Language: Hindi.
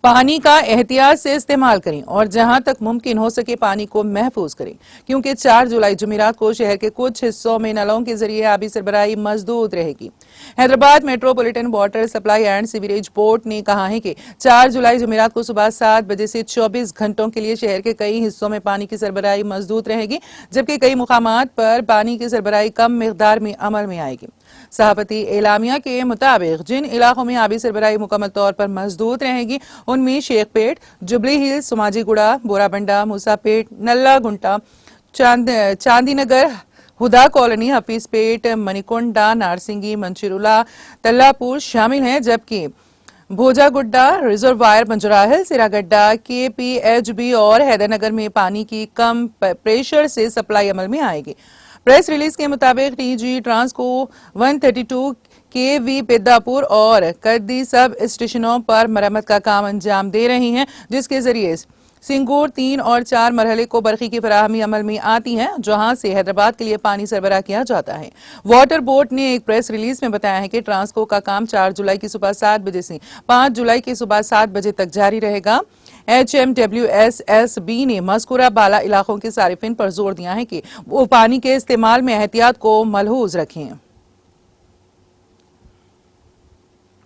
पानी का एहतियात से इस्तेमाल करें और जहां तक मुमकिन हो सके पानी को महफूज करें, क्योंकि 4 जुलाई जुमेरात को शहर के कुछ हिस्सों में नलों के जरिए आबी सरबराही मजदूद रहेगी। Hyderabad metropolitan water supply and sewerage board ने कहा है कि 4 जुलाई जुमेरात को सुबह 7 बजे से 24 घंटों के लिए शहर के कई हिस्सों में पानी की सरबराही मजदूद रहेगी, जबकि कई मुकामात पर पानी की सरबराही कम मिकदार में अमल में आएगी। सहाफती एलामिया के मुताबिक जिन इलाकों में आबी सरबराही मुकम्मल तौर पर मजदूद रहेगी उनमें शेखपेट, जुबली हिल्स, सुमाजीगुड़ा, बोराबंडा, मूसापेट, नल्ला गुंटा, चांदीनगर, हुदा कॉलोनी, हफीजपेट, मणिकोंडा, नारसिंगी, मंचिरुला, तल्लापुर शामिल हैं, जबकि भोजागुड्डा, रिजर्वायर, बंजराहिल, सिरागड्डा, KPHB और हैदरनगर में पानी की कम प्रेशर से सप्लाई अमल में आएगी। प्रेस रिलीज के मुताबिक TG ट्रांसको 132 KV पेद्दापुर और कद्दी सब स्टेशनों पर मरम्मत का काम अंजाम दे रही हैं, जिसके जरिए सिंगूर 3 और 4 मरहले को बरखी की फराहमी अमल में आती है, जहां से हैदराबाद के लिए पानी सरबराह किया जाता है। वाटर बोर्ड ने एक प्रेस रिलीज में बताया है कि ट्रांसको का काम 4 जुलाई की सुबह 7 बजे से 5 जुलाई की सुबह 7 बजे तक जारी रहेगा। HMWSSB ने मज़कूरा बाला इलाकों के सारिफिन पर जोर दिया है कि वो पानी के इस्तेमाल में एहतियात को मलहूज रखें।